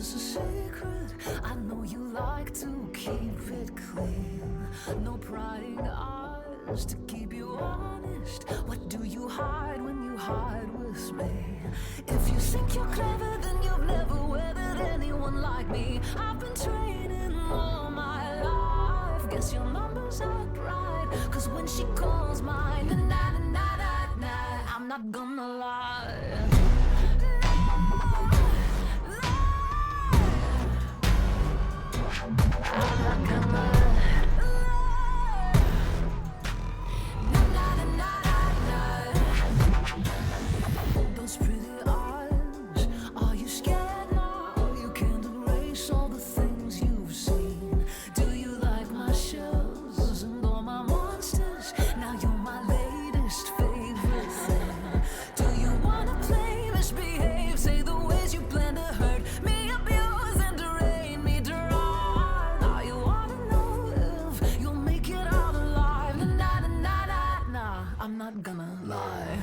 is a secret. I know you like to keep it clean. No prying eyes to keep you honest. What do you hide when you hide with me? If you think you're clever, then you've never weathered anyone like me. I've been training all my life. Guess your number's out right. Cause when she calls mine, I'm not gonna lie. Those pretty eyes, are you scared now? You can't erase all the things you've seen. Do you like my shows and all my monsters? Now you're my latest favorite thing. Do you wanna play misbehave? Say the ways you plan to hurt me, abuse and drain me dry. Now you wanna know if you'll make it out alive. Nah, I'm not gonna lie.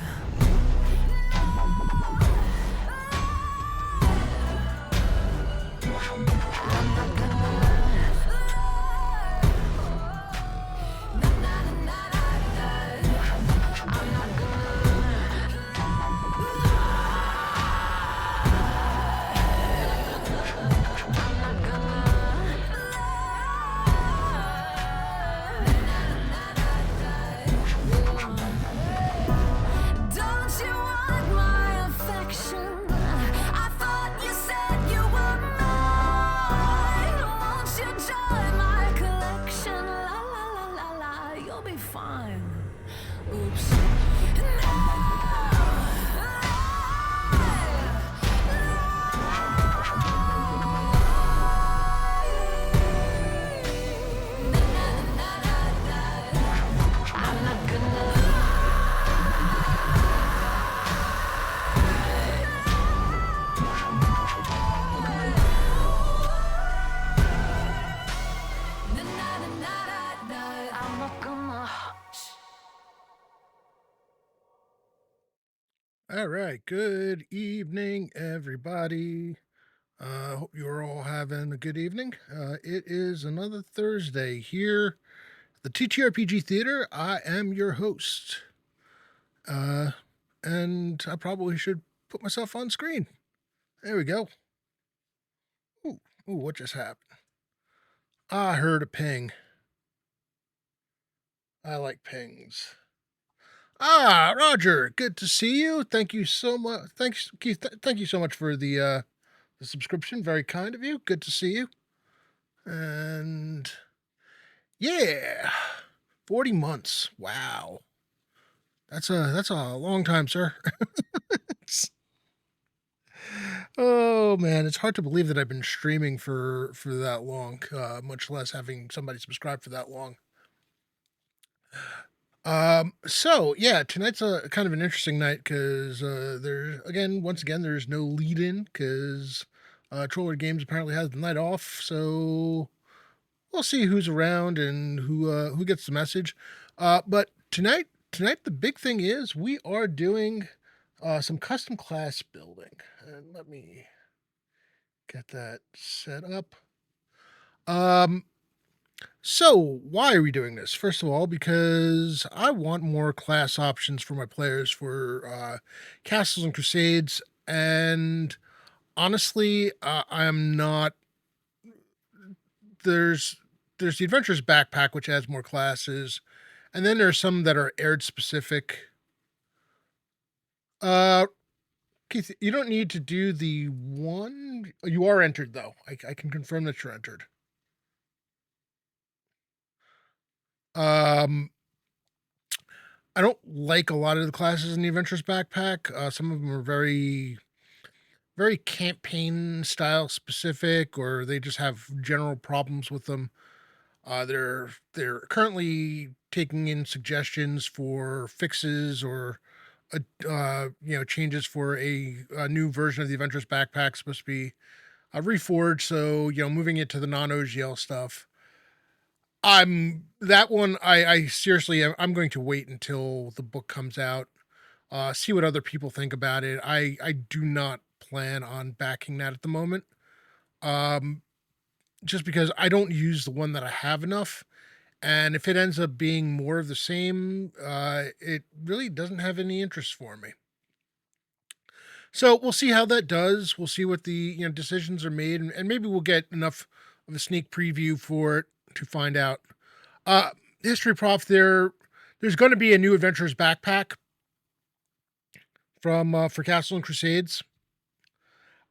Don't you want my affection? I thought you said you were mine. Won't you join my collection? La la la la la, you'll be fine. Oops. I'm not gonna. I'm not gonna. All right. Good evening, everybody. Hope you're all having a good evening. It is another Thursday here at the TTRPG Theater. I am your host. And I probably should put myself on screen. There we go. Ooh, what just happened? I heard a ping. I like pings. Roger, good to see you. Thank you so much. Thanks, Keith. Thank you so much for the subscription. Very kind of you. Good to see you. And yeah, 40 months. Wow. That's a long time, sir. Oh man, it's hard to believe that I've been streaming for that long, much less having somebody subscribe for that long. So yeah, tonight's a kind of an interesting night because once again, there's no lead in because Troller Games apparently has the night off. So we'll see who's around and who gets the message. But tonight, the big thing is we are doing some custom class building, and let me get that set up. So why are we doing this? First of all, because I want more class options for my players for Castles and Crusades, and honestly, I'm not. There's the Adventurer's Backpack, which adds more classes, and then there's some that are aired specific. Keith, you don't need to do the one. You are entered though. I can confirm that you're entered. Um, I don't like a lot of the classes in the Adventurer's Backpack. Some of them are very, very campaign style specific, or they just have general problems with them. They're currently taking in suggestions for fixes or changes for a new version of the Adventurer's Backpack supposed to be reforged. So moving it to the non-OGL stuff. I seriously I'm going to wait until the book comes out, see what other people think about it. I do not plan on backing that at the moment. um, just because I don't use the one that I have enough. And if it ends up being more of the same, it really doesn't have any interest for me. So we'll see how that does. We'll see what the decisions are made, and maybe we'll get enough of a sneak preview for it to find out. Uh, History prof, there's going to be a new Adventurers backpack from for Castle and Crusades.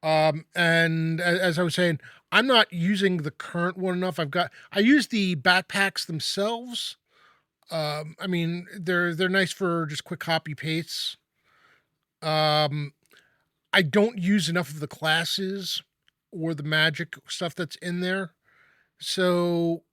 And as I was saying, I'm not using the current one enough. I use the backpacks themselves. I mean, they're nice for just quick copy pastes. Um, I don't use enough of the classes or the magic stuff that's in there. So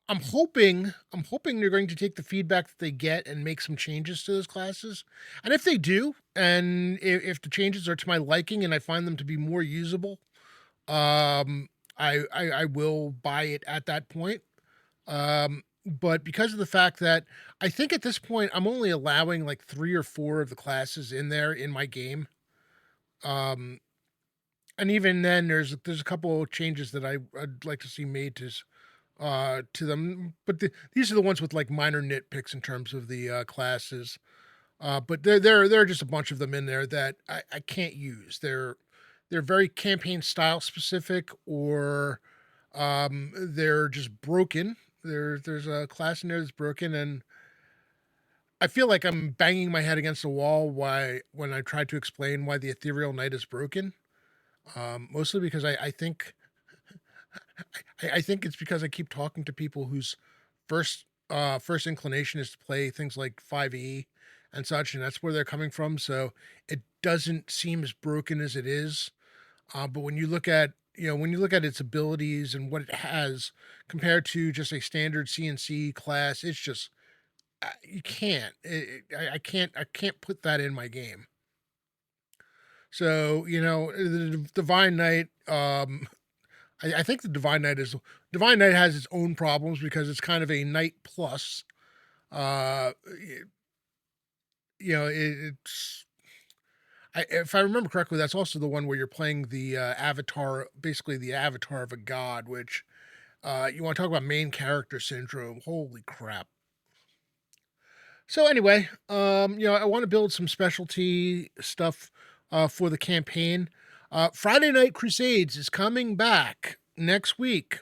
I'm hoping they're going to take the feedback that they get and make some changes to those classes. And if they do, and if the changes are to my liking and I find them to be more usable, um, I will buy it at that point. But because of the fact that I think at this point I'm only allowing like 3 or 4 of the classes in there in my game. Um, and even then there's a couple of changes that I'd like to see made to them, but these are the ones with like minor nitpicks in terms of the classes. But there are just a bunch of them in there that I can't use. They're very campaign style specific, or they're just broken. There's a class in there that's broken, and I feel like I'm banging my head against the wall why when I try to explain why the ethereal knight is broken. Mostly because I think it's because I keep talking to people whose first inclination is to play things like 5e and such, and that's where they're coming from. So it doesn't seem as broken as it is. But when you look at its abilities and what it has compared to just a standard CNC class, it's just you can't. I can't put that in my game. So the Divine Knight. I think the Divine Knight has its own problems because it's kind of a Knight plus. It, it's if I remember correctly, that's also the one where you're playing the avatar, basically the avatar of a god. Which you want to talk about main character syndrome? Holy crap! So anyway, I want to build some specialty stuff for the campaign. Friday Night Crusades is coming back next week.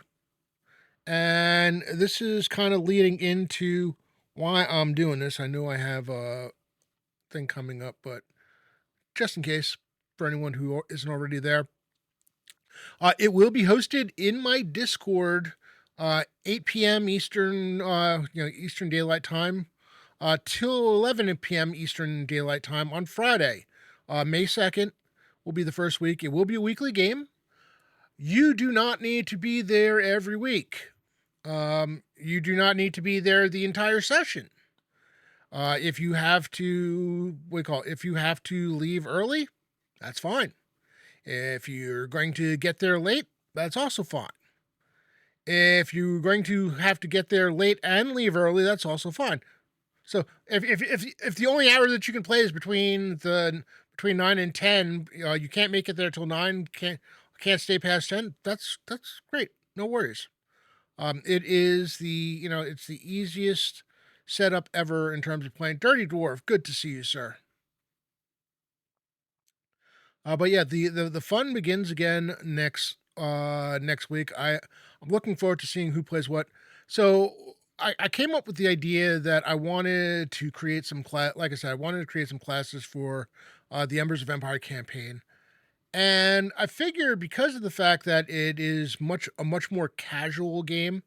And this is kind of leading into why I'm doing this. I know I have a thing coming up, but just in case for anyone who isn't already there, it will be hosted in my Discord, 8 p.m. Eastern, Eastern Daylight Time, till 11 p.m. Eastern Daylight Time on Friday, May 2nd. Will be the first week. It will be a weekly game. You do not need to be there every week. You do not need to be there the entire session. If you have to, if you have to leave early, that's fine. If you're going to get there late, that's also fine. If you're going to have to get there late and leave early, that's also fine. So if the only hour that you can play is between 9 and 10, you can't make it there till 9, can't stay past 10. That's great. No worries. It's the easiest setup ever in terms of playing. Dirty Dwarf, good to see you, sir. But yeah, the fun begins again next week. I'm looking forward to seeing who plays what. So I came up with the idea that I wanted to create some like I said, I wanted to create some classes for the Embers of Empire campaign. And I figure because of the fact that it is a much more casual game,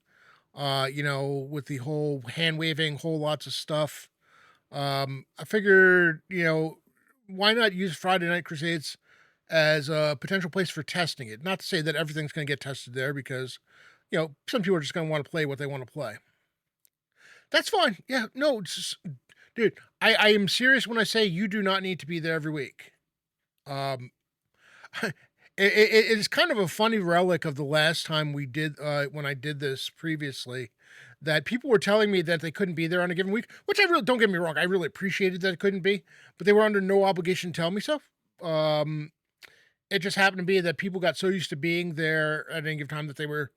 with the whole hand waving, whole lots of stuff. I figured, why not use Friday Night Crusades as a potential place for testing it? Not to say that everything's going to get tested there because, some people are just going to want to play what they want to play. That's fine. Yeah, no, dude, I am serious when I say you do not need to be there every week. Um, it is kind of a funny relic of the last time we did when I did this previously, that people were telling me that they couldn't be there on a given week, which I really, don't get me wrong, I really appreciated that it couldn't be, but they were under no obligation to tell me so. Um it just happened to be that people got so used to being there at any given time that they were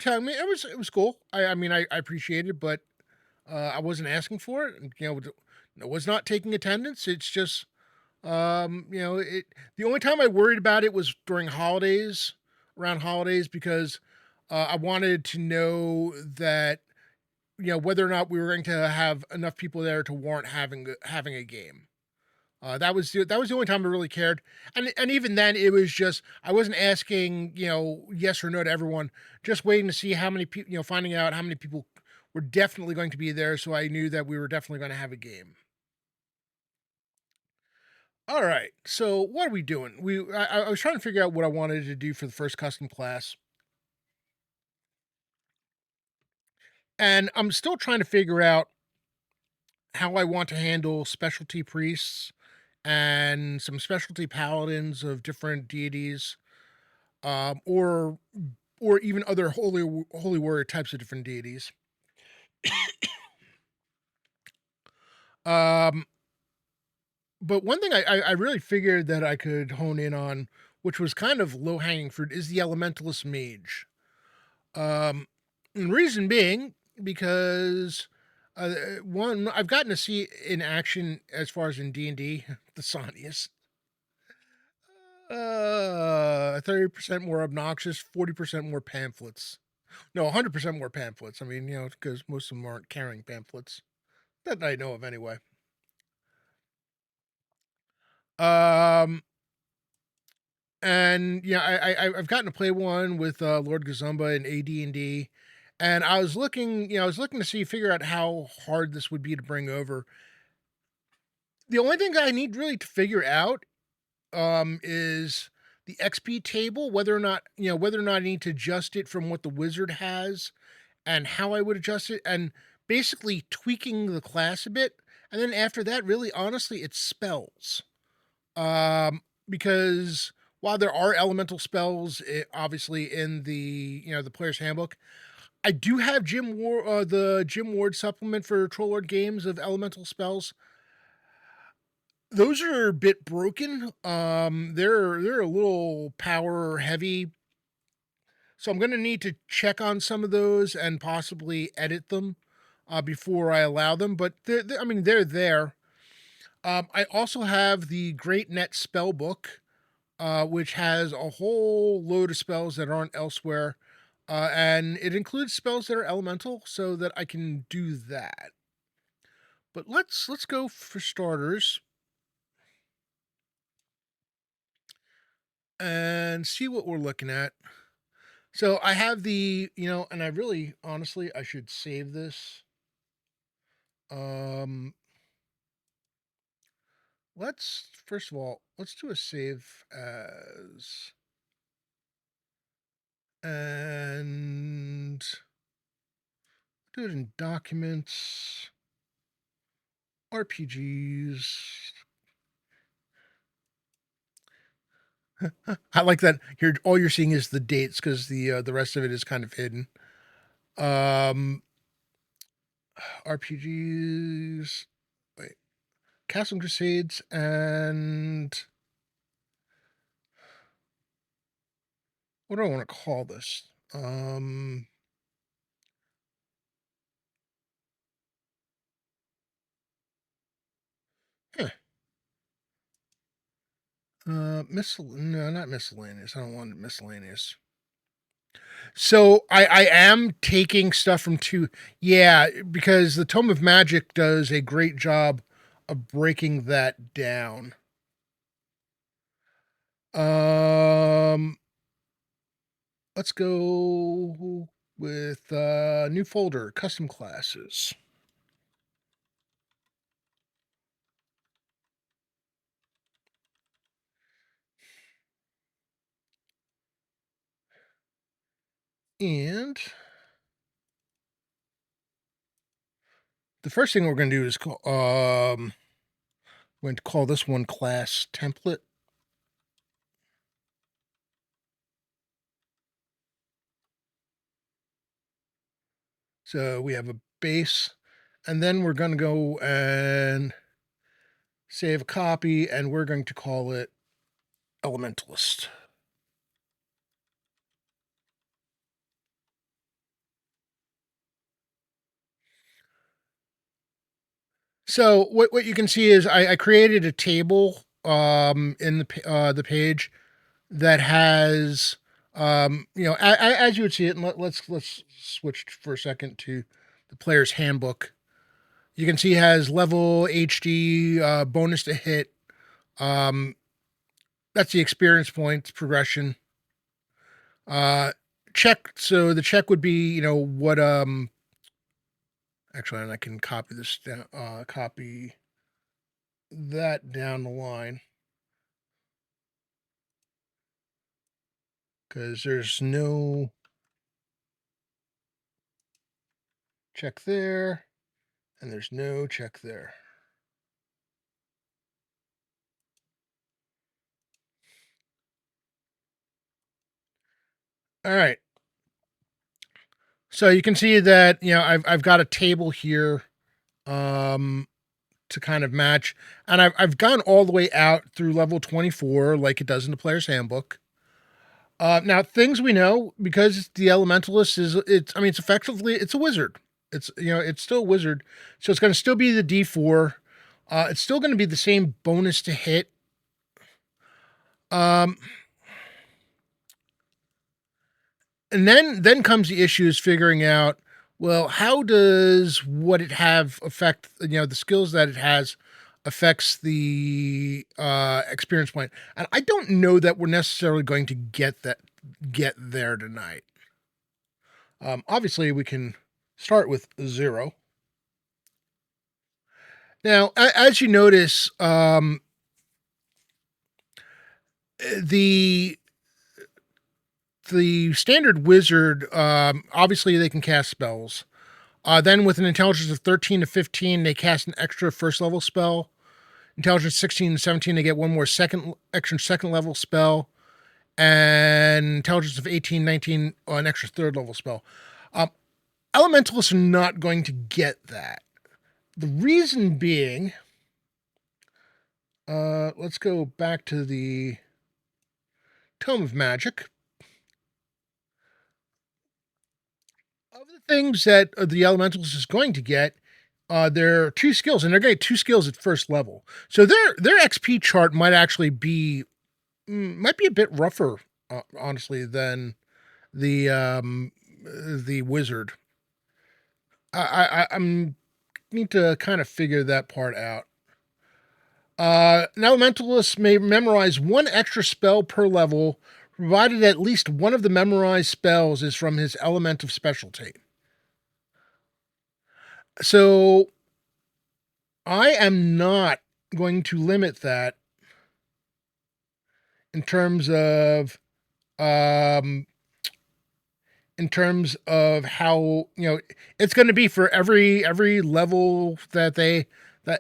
telling me it was cool. I mean I appreciate it, but I wasn't asking for it. And, I was not taking attendance. It's just it the only time I worried about it was during holidays, around holidays, because I wanted to know that whether or not we were going to have enough people there to warrant having a game. That was the only time I really cared, and even then, it was just I wasn't asking yes or no to everyone, just waiting to see how many people finding out how many people were definitely going to be there, so I knew that we were definitely going to have a game. All right, so what are we doing? I was trying to figure out what I wanted to do for the first custom class, and I'm still trying to figure out how I want to handle specialty priests and some specialty paladins of different deities, or even other holy warrior types of different deities. Um, but one thing I really figured that I could hone in on, which was kind of low hanging fruit, is the elementalist mage. Um, and reason being because one I've gotten to see in action as far as in D&D, the Sonius. 30% more obnoxious, 40% more pamphlets. No, 100% more pamphlets. I mean, because most of them aren't carrying pamphlets that I know of anyway. Um, and yeah, I've gotten to play one with Lord Gazumba and AD&D, and I was looking to figure out how hard this would be to bring over. The only thing I need really to figure out is the XP table, whether or not I need to adjust it from what the wizard has and how I would adjust it, and basically tweaking the class a bit. And then after that, really honestly, it's spells. Because while there are elemental spells, obviously in the player's handbook, I do have the Jim Ward supplement for Troll Lord games of elemental spells. Those are a bit broken. They're a little power heavy, so I'm gonna need to check on some of those and possibly edit them before I allow them. But I mean, they're there. I also have the Great Net spell book, which has a whole load of spells that aren't elsewhere, and it includes spells that are elemental, so that I can do that. But let's go for starters and see what we're looking at. So I have and I really, honestly, I should save this. Um, let's first of all, let's do a save as and do it in documents, RPGs. I like that. Here, all you're seeing is the dates because the rest of it is kind of hidden. Um, RPGs. Wait, Castle Crusades and what do I want to call this? Huh, no, not miscellaneous. I don't want miscellaneous. So I am taking stuff from two. Yeah, because the Tome of Magic does a great job of breaking that down. Um, let's go with new folder, custom classes. And the first thing we're going to do is we're going to call this one class template. So we have a base, and then we're going to go and save a copy, and we're going to call it Elementalist. So what you can see is I created a table in the page that has as you would see it. And let's switch for a second to the player's handbook. You can see it has level HD, bonus to hit. Um, that's the experience points progression. Uh, check. So the check would be what actually, and I can copy this down. Copy that down the line because there's no check there, and there's no check there. All right. So you can see that I've got a table here um, to kind of match, and I've gone all the way out through level 24, like it does in the player's handbook. Now things we know because the Elementalist it's effectively it's a wizard. It's still a wizard, so it's going to still be the D4. It's still going to be the same bonus to hit. Um, and then comes the issues figuring out, well, how does what it have affect the skills that it has affects the experience point. And I don't know that we're necessarily going to get there tonight. Obviously we can start with 0. Now as you notice, the the standard wizard, obviously they can cast spells. Then with an intelligence of 13 to 15, they cast an extra first level spell. Intelligence 16 to 17, they get one more extra second level spell. And intelligence of 18, 19, an extra third level spell. Um, Elementalists are not going to get that. The reason being, let's go back to the Tome of Magic. Of the things that the Elementalist is going to get, there are 2 skills, and they're going to get 2 skills at first level. So their XP chart might actually be might be a bit rougher, honestly, than the wizard. I'm need to kind of figure that part out. An Elementalist may memorize 1 extra spell per level, provided at least one of the memorized spells is from his element of specialty. So I am not going to limit that in terms of um how it's going to be for every level that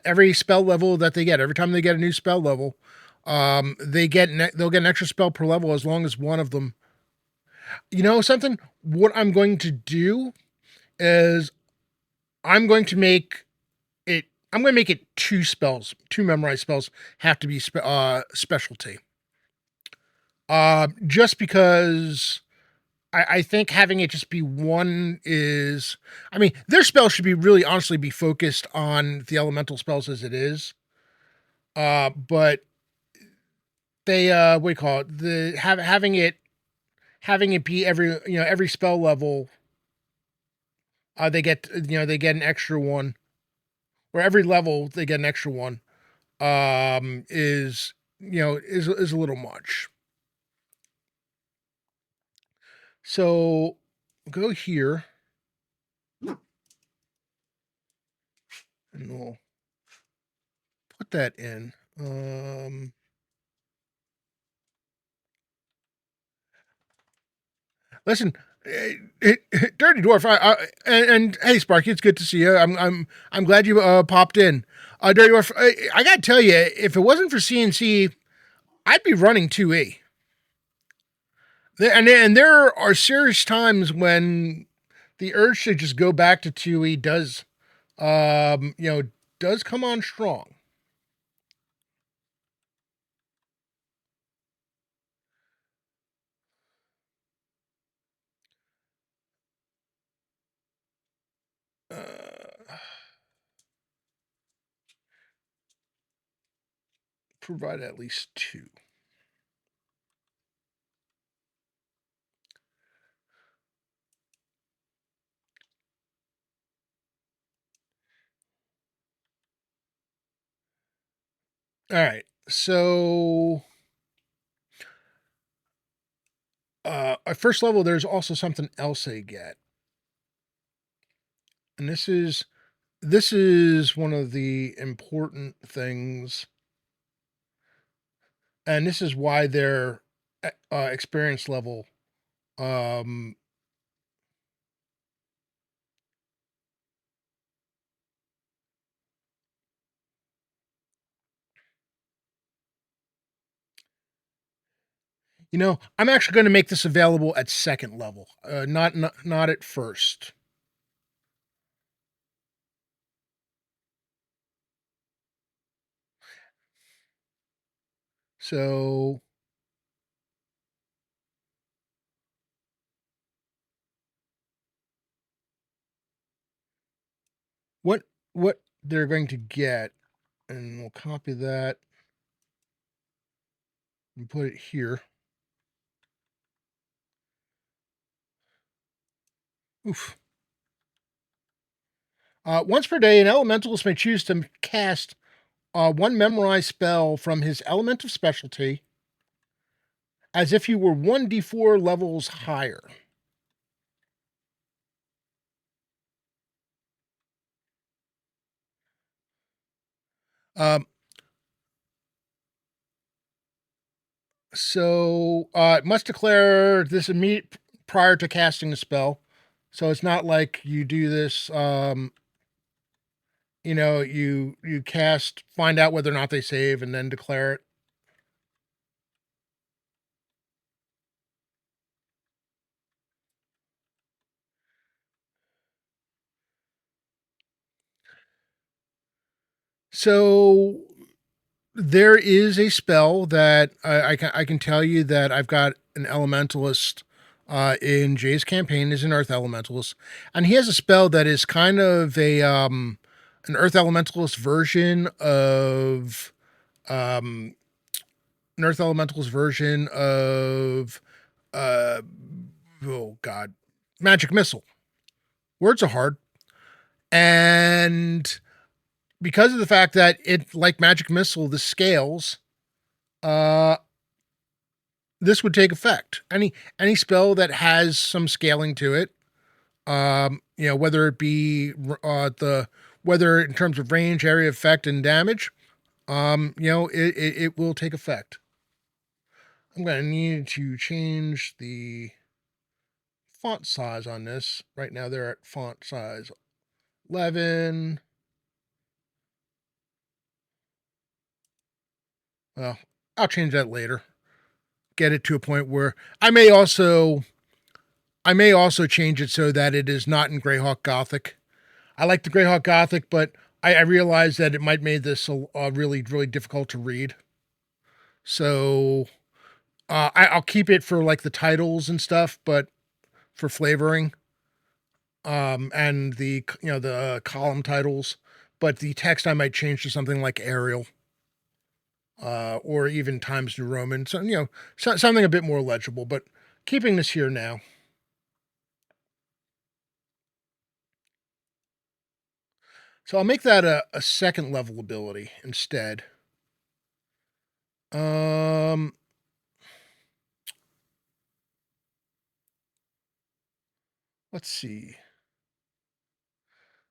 every spell level that they get. Every time they get a new spell level, they'll get an extra spell per level as long as one of them. You know something? What I'm going to do is I'm going to make I'm going to make it 2 spells, 2 memorized spells have to be specialty. Just because I think having it just be 1 is, I mean, their spells should be really honestly be focused on the elemental spells as it is. But they what do you call it? Having it be every spell level, they get an extra 1, or every level they get an extra 1. Is is a little much. So go here and we'll put that in. Listen, Dirty Dwarf, and hey, Sparky, it's good to see you. I'm glad you popped in. Dirty Dwarf, I gotta tell you, if it wasn't for CNC, I'd be running 2E. And there are serious times when the urge to just go back to 2E does come on strong. Uh, provide at least 2. All right. So, at first level, there's also something else they get, and this is one of the important things, and this is why their experience level. Um, I'm actually going to make this available at second level, not at first. So what what they're going to get, and we'll copy that and put it here. Oof. Once per day, an elementalist may choose to cast one memorized spell from his element of specialty as if you were 1d4 levels higher. Um, it must declare this immediate prior to casting the spell. So it's not like you do this. You cast, find out whether or not they save, and then declare it. So there is a spell that I can tell you that I've got an elementalist in Jay's campaign is an earth elementalist, and he has a spell that is kind of a an earth elementalist version of um an earth elementalist version of uh oh god, magic missile. Words are hard, and because of the fact that it, like magic missile, the scales, uh this would take effect. Any spell that has some scaling to it, whether it be the whether in terms of range, area, effect, and damage, it will take effect. I'm going to need to change the font size on this. Right now, they're at font size 11. Well, I'll change that later. Get it to a point where I may also change it so that it is not in Greyhawk Gothic. I like the Greyhawk Gothic, but I realized that it might make this really, really difficult to read. So I'll keep it for like the titles and stuff, but for flavoring, and the column titles, but the text I might change to something like Arial, or even Times New Roman. So something a bit more legible, but keeping this here now. So I'll make that a second level ability instead. Um, let's see.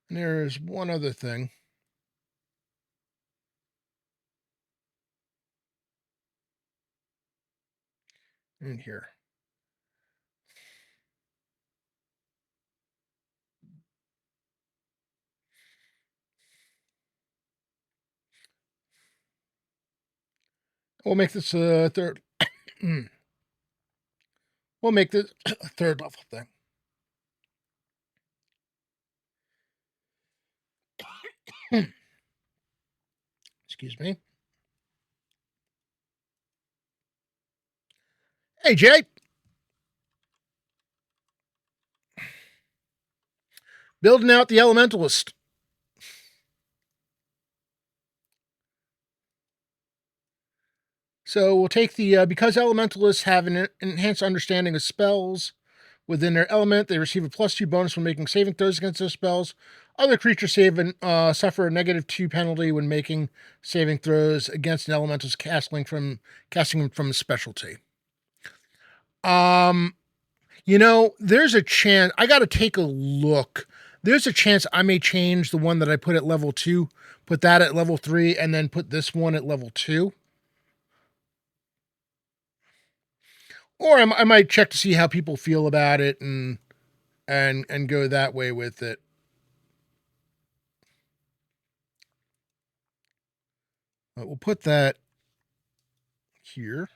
And there's one other thing in here. We'll make this a third. We'll make this a third level thing. Excuse me. Hey, Jay. Building out the Elementalist. So we'll take the because elementalists have an enhanced understanding of spells within their element, they receive a +2 bonus when making saving throws against those spells. Other creatures suffer a -2 penalty when making saving throws against an elemental's casting from a specialty. Um, there's a chance I got to take a look. There's a chance I may change the one that I put at level 2, put that at level 3, and then put this one at level 2. Or I might check to see how people feel about it and go that way with it. But we'll put that here.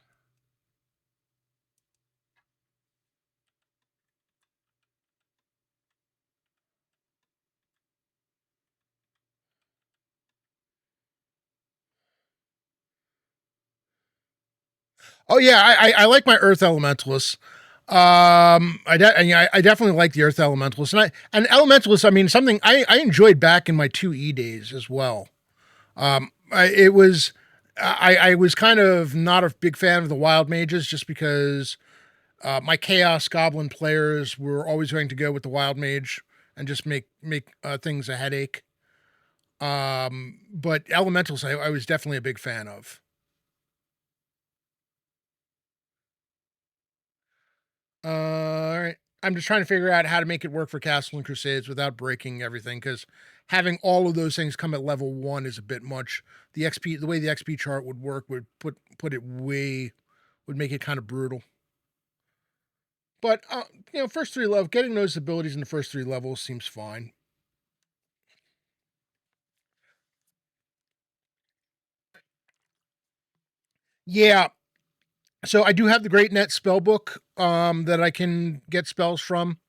Oh yeah, I like my Earth Elementalists. I definitely like the Earth Elementalists, and Elementalists. I mean, something I enjoyed back in my 2E days as well. I was kind of not a big fan of the Wild Mages just because my Chaos Goblin players were always going to go with the Wild Mage and just make things a headache. But Elementals, I was definitely a big fan of. All right. I'm just trying to figure out how to make it work for Castle and Crusades without breaking everything because having all of those things come at level 1 is a bit much. The way the XP chart would work would put it way would make it kind of brutal. But first 3 level getting those abilities in the first 3 levels seems fine. Yeah. So I do have the Great Net spell book that I can get spells from.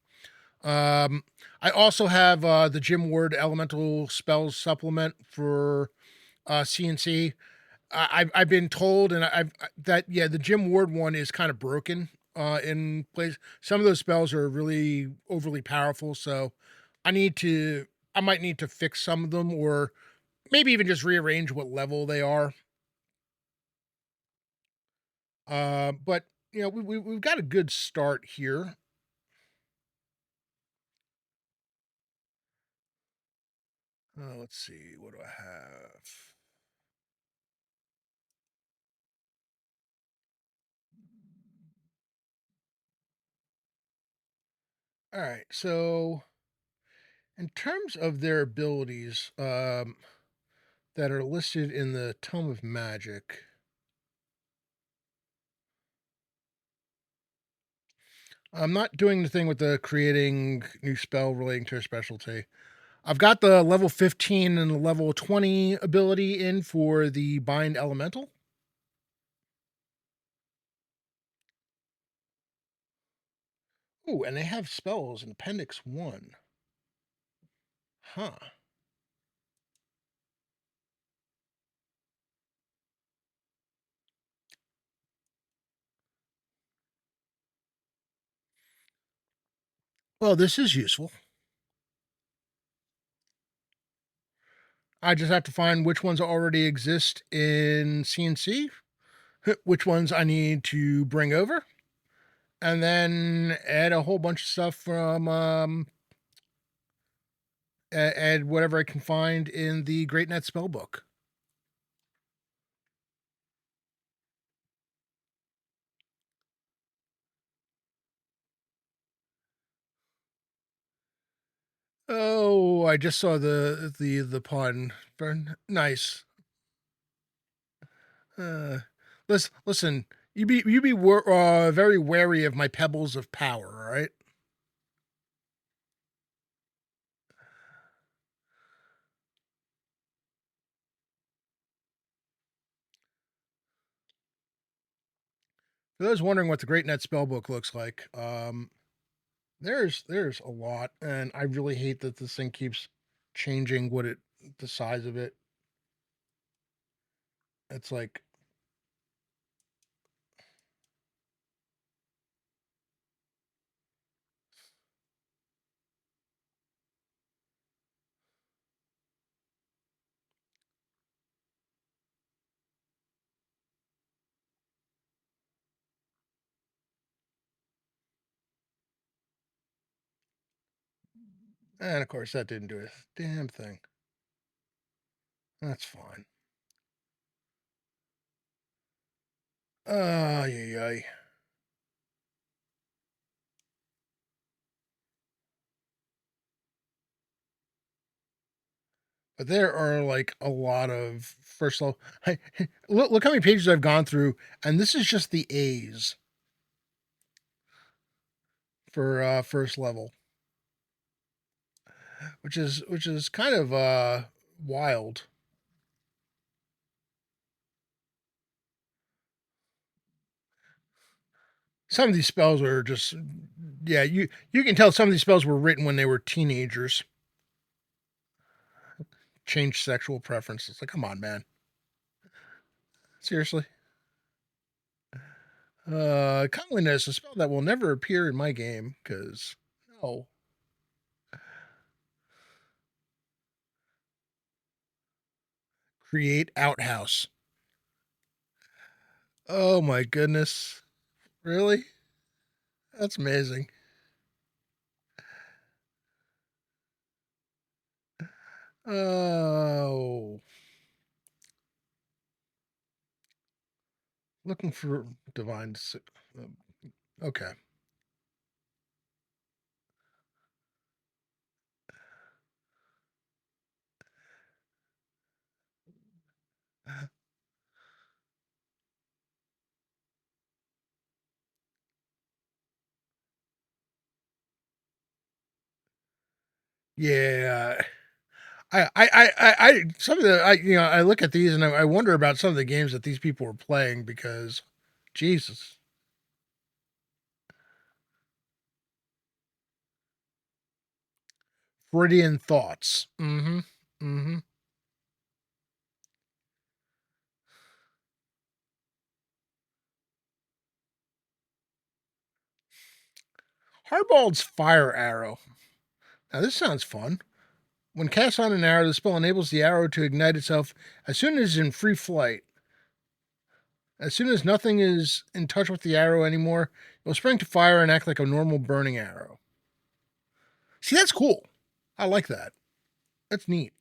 Um, I also have the Jim Ward Elemental Spells supplement for CNC. I've been told, and I've that yeah, the Jim Ward one is kind of broken in place. Some of those spells are really overly powerful, so I need to I might need to fix some of them, or maybe even just rearrange what level they are. But we've got a good start here. Let's see, what do I have? All right, so in terms of their abilities that are listed in the Tome of Magic, I'm not doing the thing with the creating new spell relating to a specialty. I've got the level 15 and the level 20 ability in for the Bind Elemental. Oh, and they have spells in Appendix 1. Huh. Well, this is useful. I just have to find which ones already exist in CNC, which ones I need to bring over, and then add a whole bunch of stuff from add whatever I can find in the Great Net Spellbook. Oh, I just saw the pun. Nice. Uh, listen. You be very wary of my pebbles of power. All right. For those wondering what the Great Net Spellbook looks like, there's a lot, and I really hate that this thing keeps changing the size of it. It's like And of course, that didn't do a damn thing. That's fine. Ay, ay. But there are like a lot of first level. Look how many pages I've gone through, and this is just the A's for first level, which is kind of wild. Some of these spells are just, yeah, you can tell some of these spells were written when they were teenagers. Change sexual preferences. Like, come on, man. Seriously. Comeliness, a spell that will never appear in my game, because no. Create outhouse. Oh my goodness. Really? That's amazing. Oh. Looking for divine. Okay. Yeah. Some of the, I look at these and I wonder about some of the games that these people were playing because, Jesus. Freudian thoughts. Mm-hmm. Mm-hmm. Hardball's fire arrow. Now this sounds fun. When cast on an arrow, the spell enables the arrow to ignite itself as soon as it's in free flight. As soon as nothing is in touch with the arrow anymore, it will spring to fire and act like a normal burning arrow. See, that's cool. I like that. That's neat.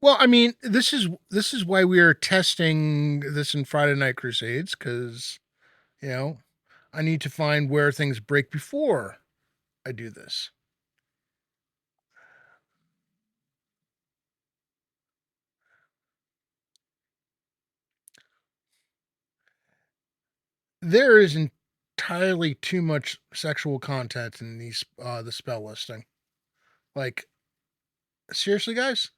Well, I mean, this is why we are testing this in Friday Night Crusades, because you know I need to find where things break before I do this. There is entirely too much sexual content in these the spell listing. Like, seriously, guys?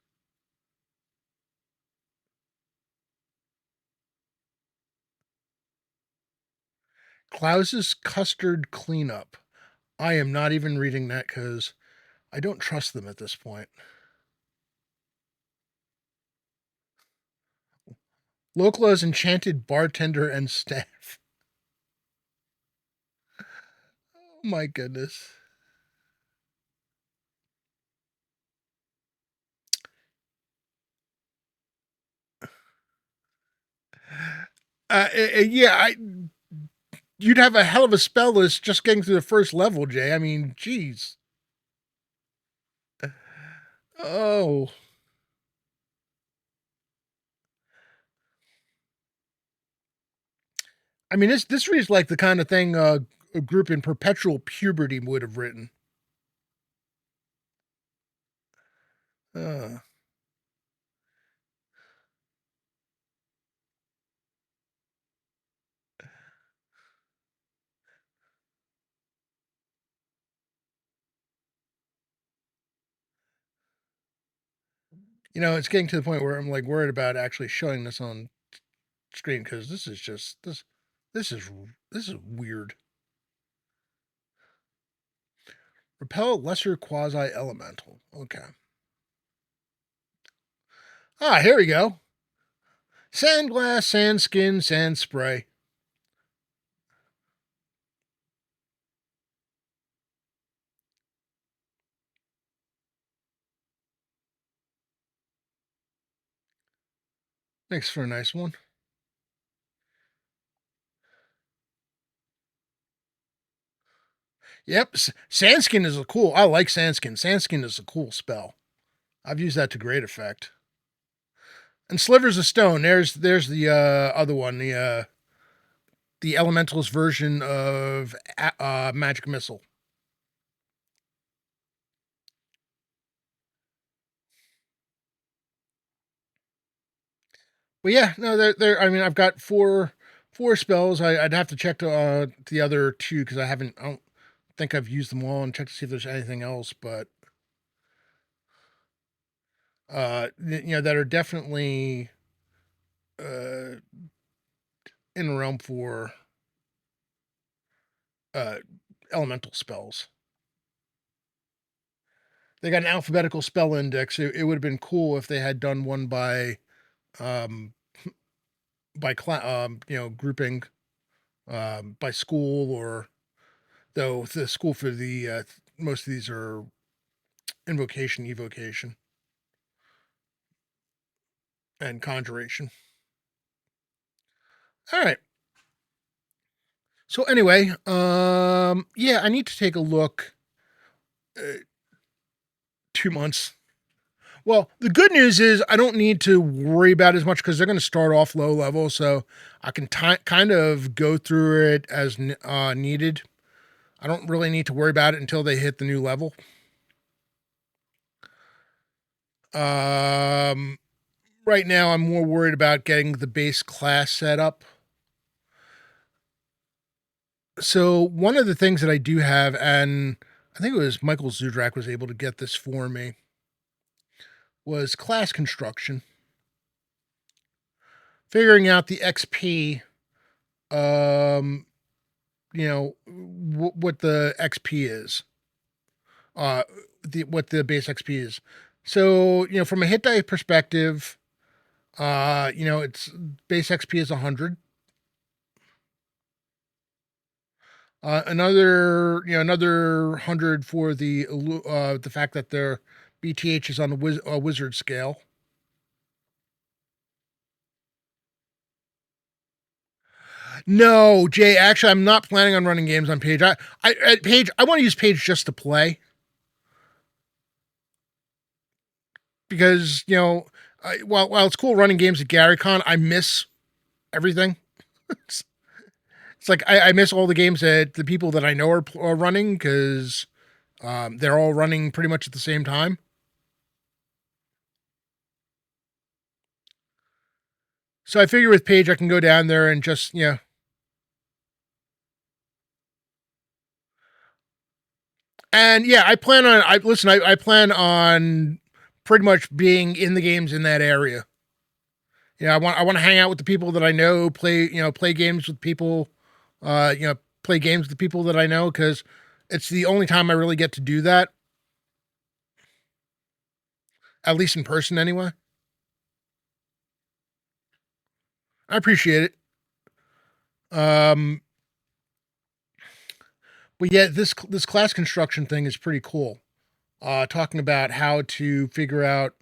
Klaus's custard cleanup. I am not even reading that because I don't trust them at this point. Locala's enchanted bartender and staff. Oh my goodness. Yeah, you'd have a hell of a spell list just getting through the first level, Jay. I mean, geez. Oh, I mean, this reads like the kind of thing a group in perpetual puberty would have written. Uh, it's getting to the point where I'm like worried about actually showing this on screen because this is just this is this is weird. Repel lesser quasi elemental. Okay. Ah, here we go. Sand glass, sand skin, sand spray. Makes for a nice one. Yep, Sandskin is a cool. I like Sandskin. Sandskin is a cool spell. I've used that to great effect. And Slivers of Stone. There's the other one. The Elementalist version of Magic Missile. But yeah, no, there. I mean, I've got four spells. I'd have to check the other two because I haven't. I don't think I've used them all and check to see if there's anything else. But that are definitely uh in the realm for uh elemental spells. They got an alphabetical spell index. It would have been cool if they had done one um grouping by school, or though the school for the most of these are invocation, evocation, and conjuration. All right. So anyway, yeah, I need to take a look. 2 months. Well, the good news is I don't need to worry about it as much because they're going to start off low level, so I can kind of go through it as needed. I don't really need to worry about it until they hit the new level. Um, right now, I'm more worried about getting the base class set up. So one of the things that I do have, and I think it was Michael Zudrak was able to get this for me, was class construction. Figuring out the XP, um, what the XP is, uh, what the base XP is. So, from a hit die perspective, it's base XP is 100. Another 100 for the fact that their BTH is on the wizard scale. No, Jay. Actually, I'm not planning on running games on Page. At Page, I want to use Page just to play because while it's cool running games at GaryCon, I miss everything. it's, it's like I miss all the games that the people that I know are running because they're all running pretty much at the same time. So I figure with Page, I can go down there and just And yeah, I plan on. I plan on pretty much being in the games in that area. I want to hang out with the people that I know. Play games with people. Play games with the people that I know because it's the only time I really get to do that. At least in person, anyway. I appreciate it. Um, but yeah, this class construction thing is pretty cool. Talking about how to figure out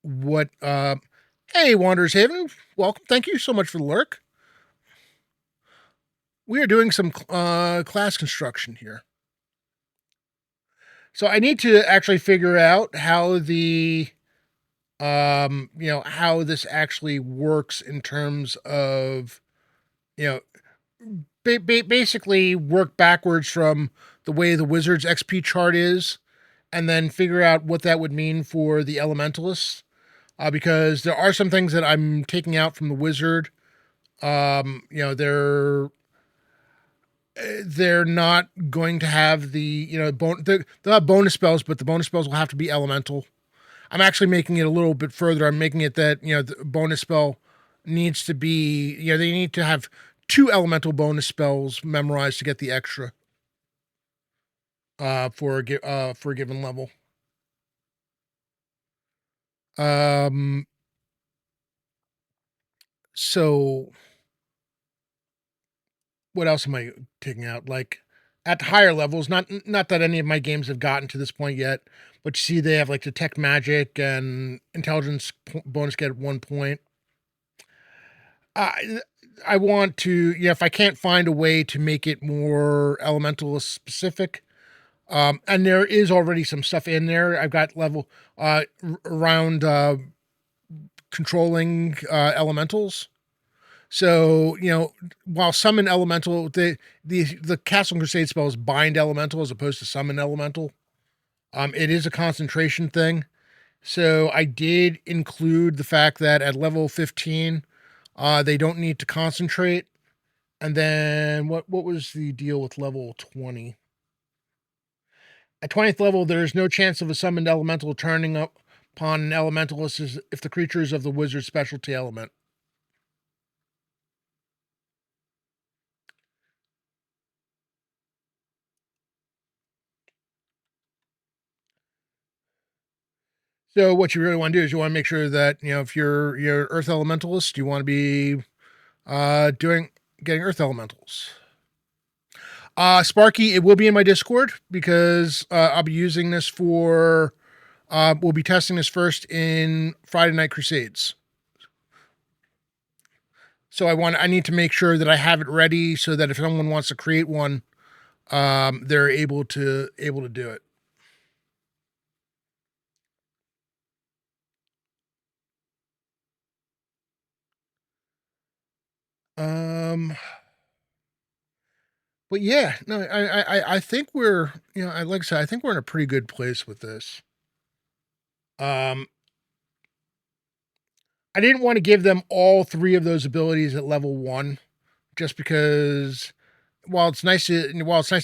what. Hey, Wanderers Haven, welcome. Thank you so much for the lurk. We are doing some class construction here. So I need to actually figure out how how this actually works in terms of, you know, basically work backwards from the way the wizard's XP chart is, and then figure out what that would mean for the elementalists. Because there are some things that I'm taking out from the wizard. They're not going to have the they'll have bonus spells, but the bonus spells will have to be elemental. I'm actually making it a little bit further. I'm making it that the bonus spell needs to be they need to have 2 elemental bonus spells memorized to get the extra for a given level. Um, so what else am I taking out? Like at higher levels, not that any of my games have gotten to this point yet, but you see they have like detect magic and intelligence bonus get at 1 point. I I want to, if I can't find a way to make it more elementalist specific, and there is already some stuff in there. I've got level around controlling elementals. So while summon elemental, the Castle Crusade spell is bind elemental as opposed to summon elemental. It is a concentration thing. So I did include the fact that at level 15, they don't need to concentrate. And then what was the deal with level 20? At 20th level, there is no chance of a summoned elemental turning up upon an elementalist if the creature is of the wizard's specialty element. So what you really want to do is you want to make sure that if you're Earth Elementalist, you want to be doing getting Earth Elementals. Sparky, it will be in my Discord because I'll be using this for. We'll be testing this first in Friday Night Crusades. So I need to make sure that I have it ready so that if someone wants to create one, they're able to do it. But yeah, no, I think we're, like I said, I think we're in a pretty good place with this. I didn't want to give them all three of those abilities at level 1, just because while it's nice to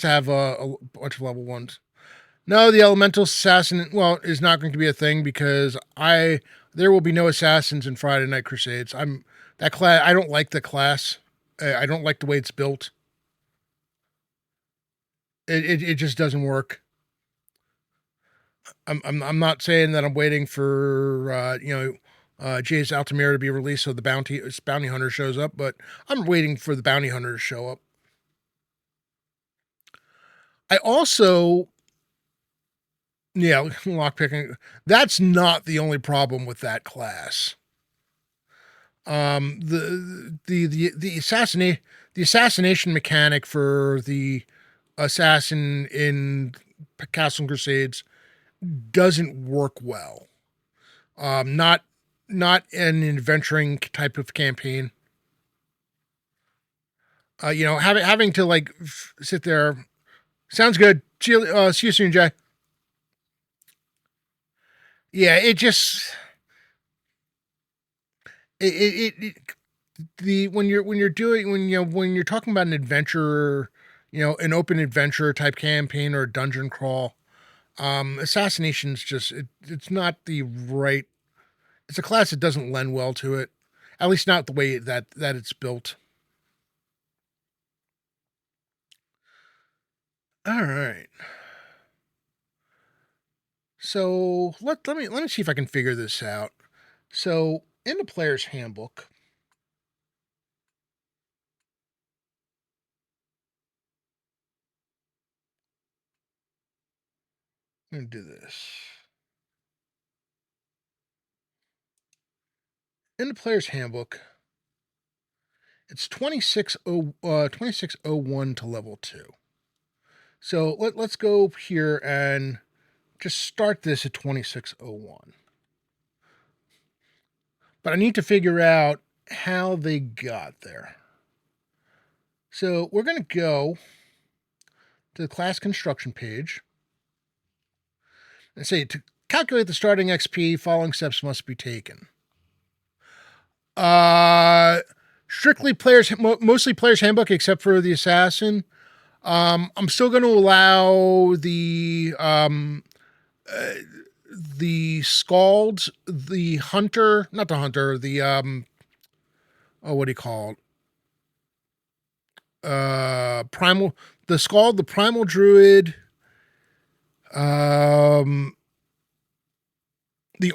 have a bunch of level 1s. No, the elemental assassin, is not going to be a thing because there will be no assassins in Friday Night Crusades. I don't like the class. I don't like the way it's built. It just doesn't work. I'm not saying that I'm waiting for Jace Altamira to be released so the bounty hunter shows up, but I'm waiting for the bounty hunter to show up. I also lockpicking. That's not the only problem with that class. The assassination mechanic for the assassin in Castle Crusades doesn't work well. Not an adventuring type of campaign. Having to sit there. Sounds good. See you soon, Jay. Yeah, it just when you're talking about an adventure, an open adventure type campaign or a dungeon crawl, assassination's just it's not the right. It's a class that doesn't lend well to it, at least not the way that it's built. All right. So let me see if I can figure this out. So in the player's handbook, I'm gonna do this. In the player's handbook, it's 2601 to level 2. So let's go here and just start this at 2601. But I need to figure out how they got there. So we're going to go to the class construction page and say to calculate the starting XP, following steps must be taken. Strictly mostly player's handbook, except for the assassin. I'm still going to allow the scald, the hunter, not the hunter, the what do you call it? Primal, the scald, the primal druid, the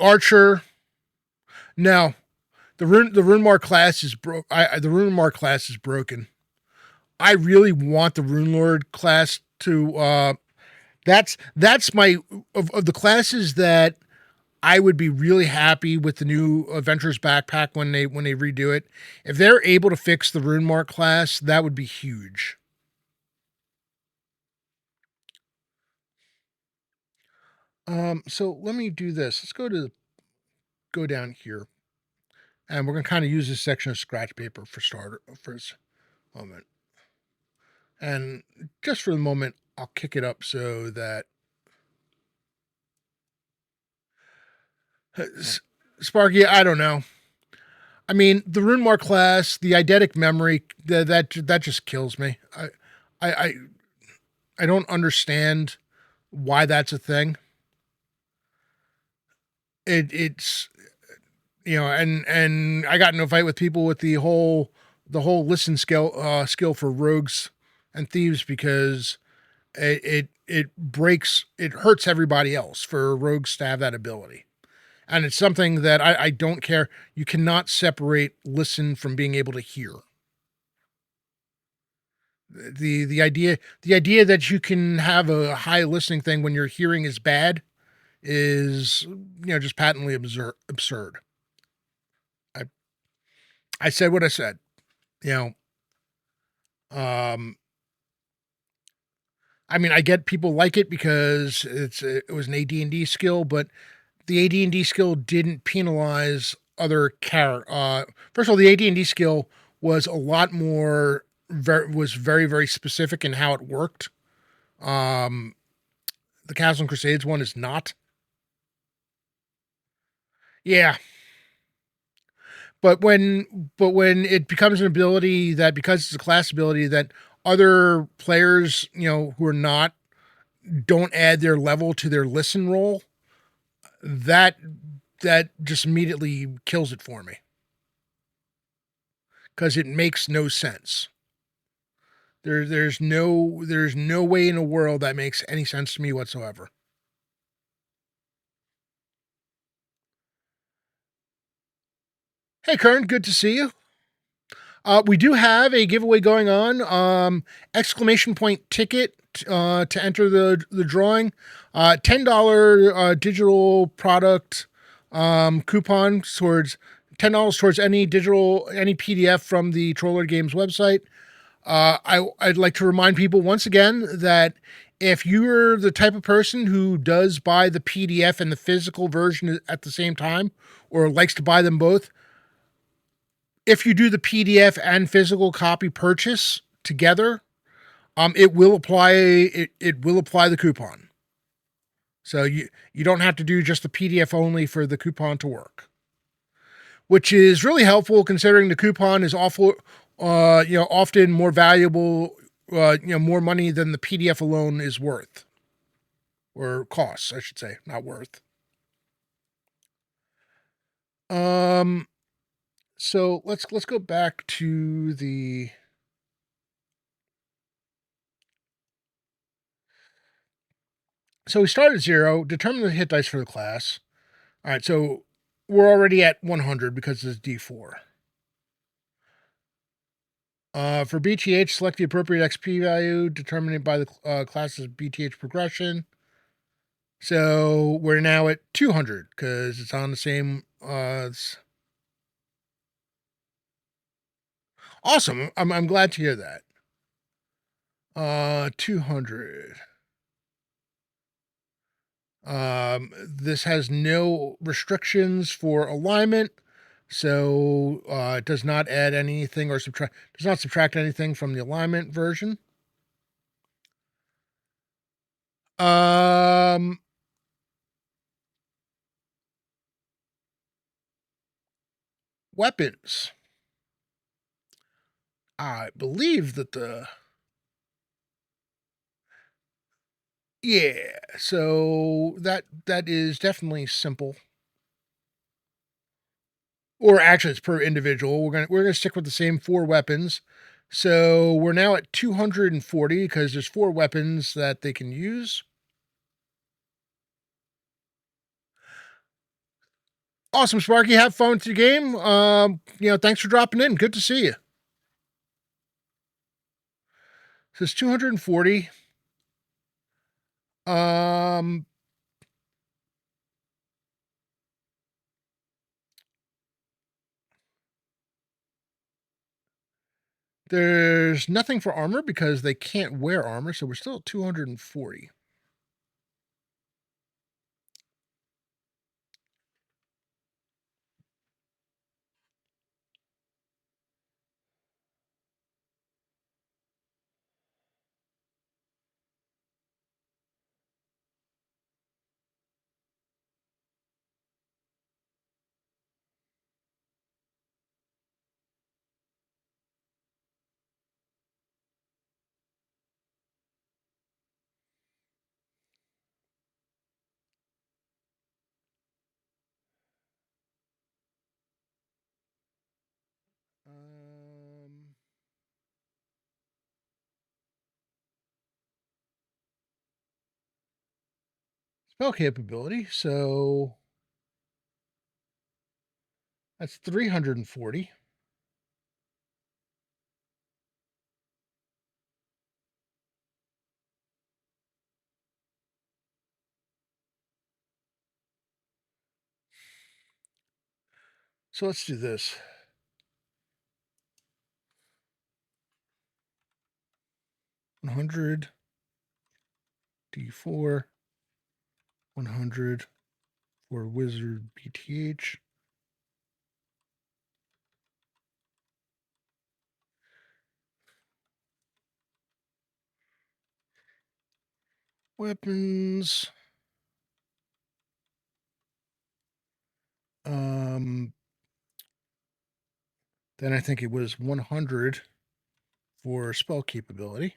archer. Now, the Runemark class is the Runemark class is broken. I really want the Rune Lord class to. That's my of the classes that I would be really happy with the new Adventures backpack when they redo it. If they're able to fix the Rune Mark class, that would be huge. So let me do this. Let's go down here, and we're gonna kind of use this section of scratch paper for starter for this moment. And just for the moment, I'll kick it up so that Sparky. I don't know. I mean, the Rune Mark class, the eidetic memory, that just kills me. I, I, I don't understand why that's a thing. It's and I got into a fight with people with the whole listen skill for rogues and thieves because it hurts everybody else for rogues to have that ability. And it's something that I don't care. You cannot separate listen from being able to hear. The idea that you can have a high listening thing when your hearing is bad is just patently absurd. I I said what I said. You um I mean I get people like it because it was an AD&D skill, but the AD&D skill didn't penalize other first of all, the AD&D skill was a lot more was very very specific in how it worked. Um the Castle and Crusades one is not. Yeah, but when it becomes an ability that because it's a class ability that other players, who are not don't add their level to their listen roll, that that just immediately kills it for me because it makes no sense. There's no way in the world that makes any sense to me whatsoever. Hey Kern, good to see you. We do have a giveaway going on. Exclamation point ticket to enter the drawing. $10 digital product coupon towards $10 towards any PDF from the Troller Games website. I'd like to remind people once again that if you're the type of person who does buy the PDF and the physical version at the same time, or likes to buy them both, if you do the PDF and physical copy purchase together, it will apply the coupon. So you don't have to do just the PDF only for the coupon to work, which is really helpful considering the coupon is often more valuable, more money than the PDF alone is worth, or costs, I should say, not worth. Um, so let's go back to the. So we start at 0, determine the hit dice for the class. All right, so we're already at 100 because it's D4. For BTH, select the appropriate XP value, determine it by the class's BTH progression. So we're now at 200 because it's on the same. Awesome. I'm glad to hear that. 200. This has no restrictions for alignment, so it does not add anything or does not subtract anything from the alignment version. Um, Weapons. I believe that yeah, so that is definitely simple. Or actually, it's per individual. We're gonna stick with the same 4 weapons. So we're now at 240 because there's 4 weapons that they can use. Awesome, Sparky. Have fun with your game. Thanks for dropping in. Good to see you. So it's 240. Um, There's nothing for armor because they can't wear armor, so we're still at 240. Um, Spell capability, so that's 340. So let's do this. 100 D4, 100 for Wizard BTH. Weapons. Um, then I think it was 100 for spell capability.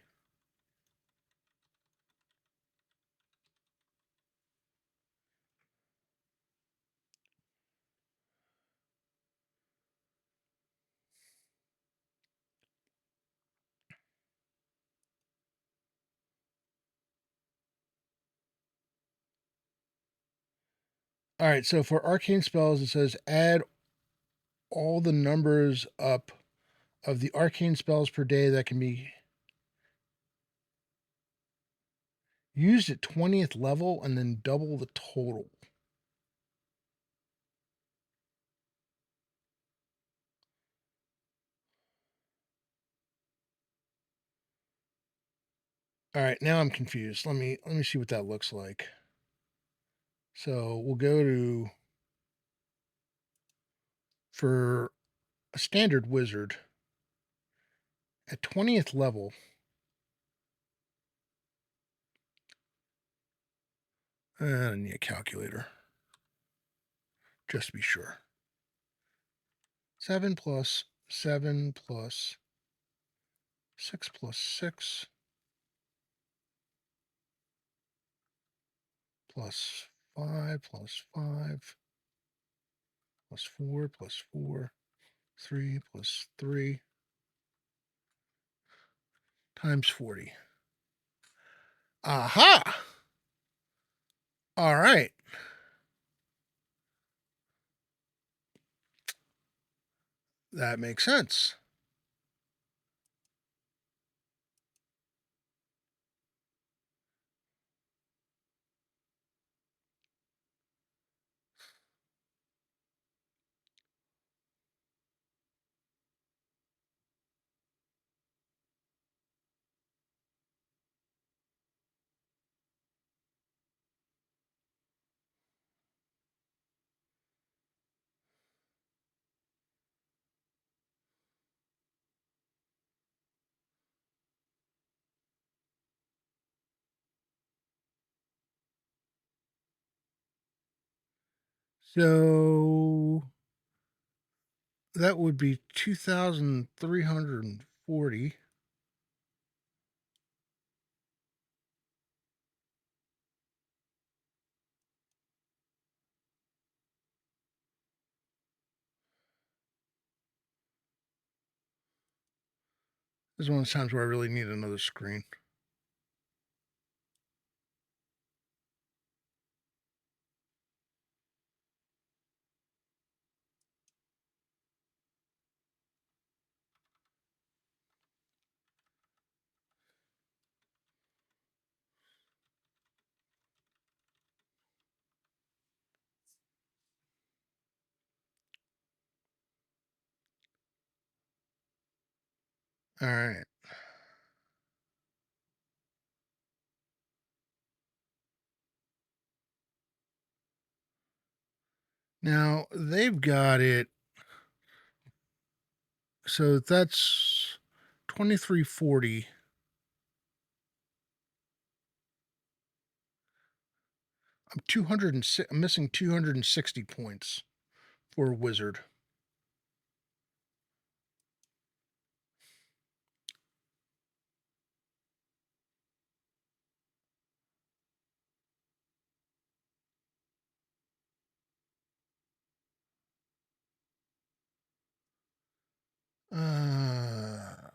All right, so for arcane spells, it says add all the numbers up of the arcane spells per day that can be used at 20th level and then double the total. All right, now I'm confused. Let me see what that looks like. So we'll go to for a standard wizard at 20th level. I need a calculator just to be sure. 7 plus 7 plus 6 plus 6 plus 5 plus 5 plus 4 plus 4, 3 plus 3 times 40. Aha! All right. That makes sense. So that would be 2,340. This is one of the times where I really need another screen. All right. Now they've got it. So that's 2340. I'm missing 260 points for wizard. Uh,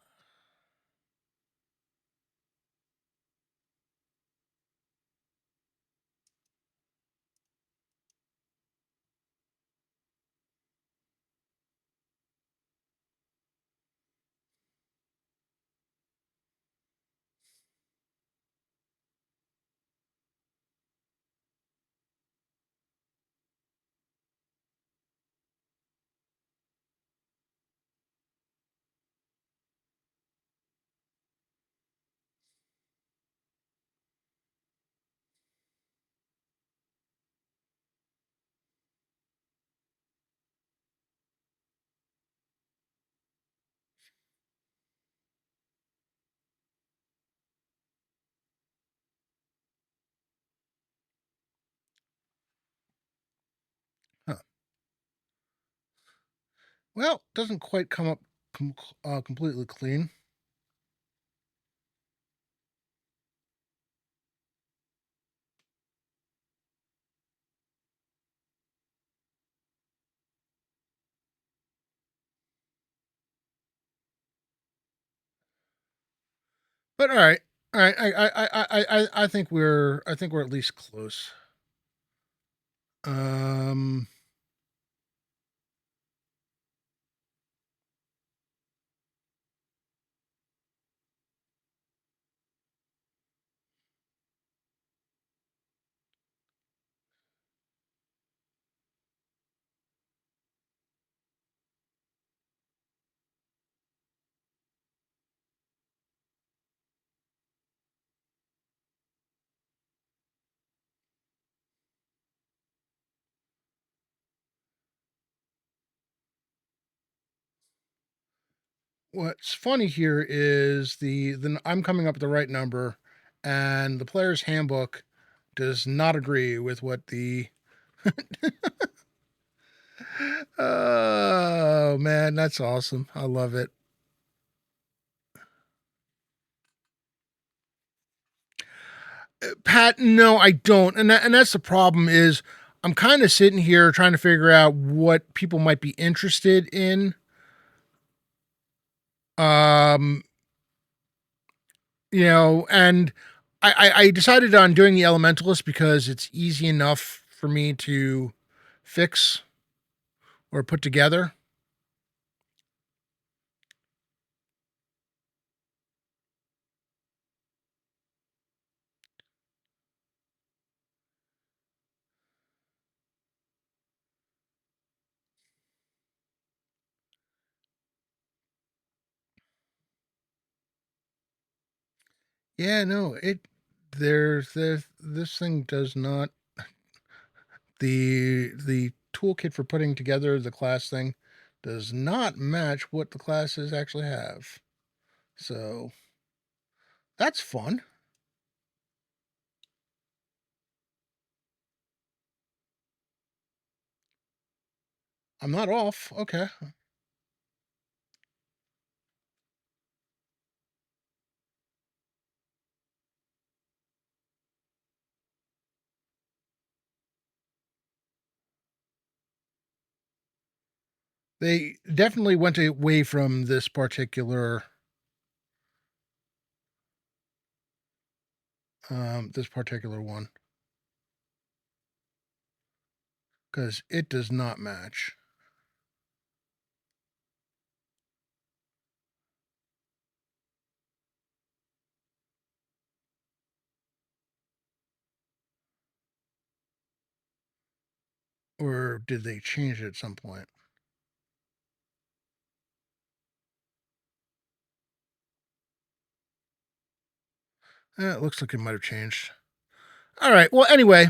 huh. Well, doesn't quite come up completely clean. But all right, all right. I think we're at least close. Um, what's funny here is I'm coming up with the right number, and the player's handbook does not agree with what the. Oh man, that's awesome! I love it. Pat, no, I don't, and that's the problem. Is I'm kind of sitting here trying to figure out what people might be interested in. Um, and I decided on doing the Elementalist because it's easy enough for me to fix or put together. Yeah, no, there's this thing does not the toolkit for putting together the class thing does not match what the classes actually have. So that's fun. I'm not off. Okay. They definitely went away from this particular one because it does not match. Or did they change it at some point? It looks like it might have changed. All right. Well, anyway,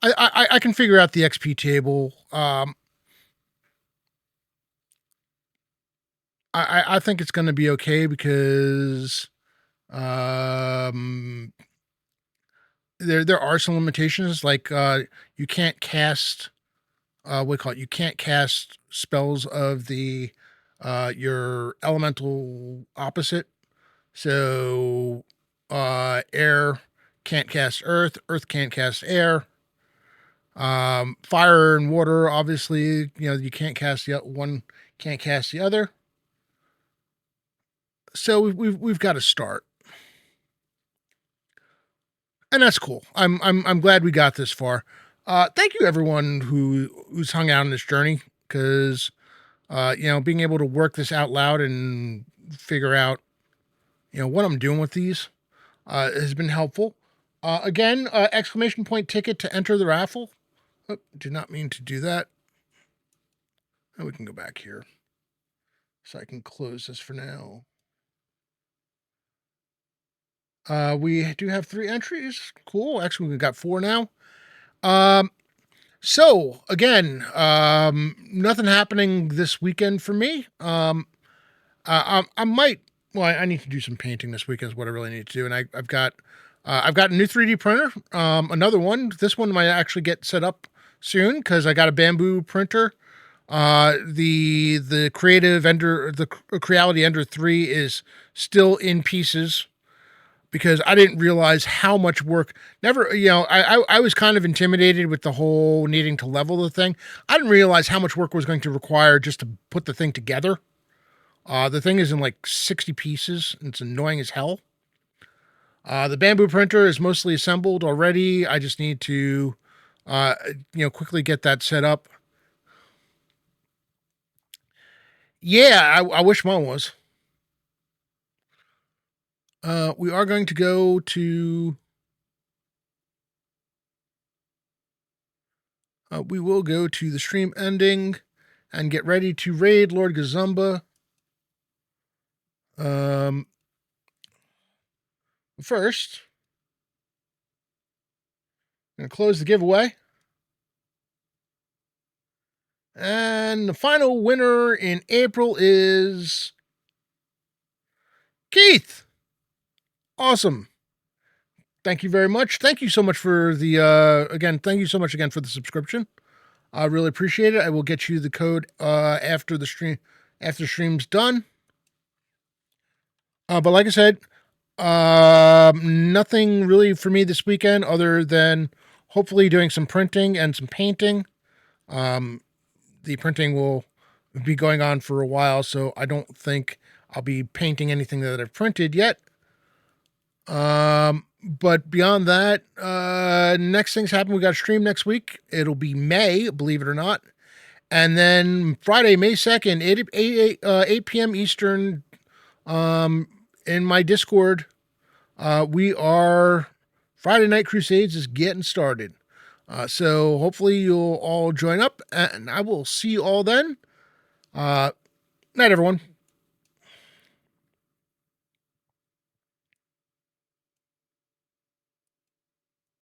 I can figure out the XP table. I think it's going to be okay because um, there are some limitations, like you can't cast what do you call it? You can't cast spells of the your elemental opposite. So air can't cast earth, earth can't cast air. Fire and water, obviously, you can't cast the one, can't cast the other. So we've got to start, and that's cool. I'm glad we got this far. Thank you everyone who's hung out on this journey, because being able to work this out loud and figure out what I'm doing with these has been helpful. Again, exclamation point ticket to enter the raffle. Oh, did not mean to do that. And we can go back here, so I can close this for now. We do have 3 entries. Cool. Actually, we've got 4 now. So again, nothing happening this weekend for me. I might. Well, I need to do some painting this weekend. Is what I really need to do, and I've got a new 3D printer. Another one. This one might actually get set up soon because I got a bamboo printer. The Creative Ender, the Creality Ender 3 is still in pieces, because I didn't realize how much work. Never, I was kind of intimidated with the whole needing to level the thing. I didn't realize how much work was going to require just to put the thing together. The thing is in like 60 pieces, and it's annoying as hell. The bamboo printer is mostly assembled already. I just need to, quickly get that set up. Yeah, I wish mine was. We are going to go to. We will go to the stream ending and get ready to raid Lord Gazumba. First, I'm going to close the giveaway. And the final winner in April is Keith. Awesome. Thank you very much. Thank you so much for the, thank you so much again for the subscription. I really appreciate it. I will get you the code after the stream's done. But like I said, nothing really for me this weekend other than hopefully doing some printing and some painting. The printing will be going on for a while, so I don't think I'll be painting anything that I've printed yet. But beyond that, next things happen. We got a stream next week. It'll be May, believe it or not. And then Friday, May 2nd, 8 p.m. Eastern, in my Discord, we are Friday Night Crusades is getting started. So hopefully you'll all join up, and I will see you all then. Night, everyone.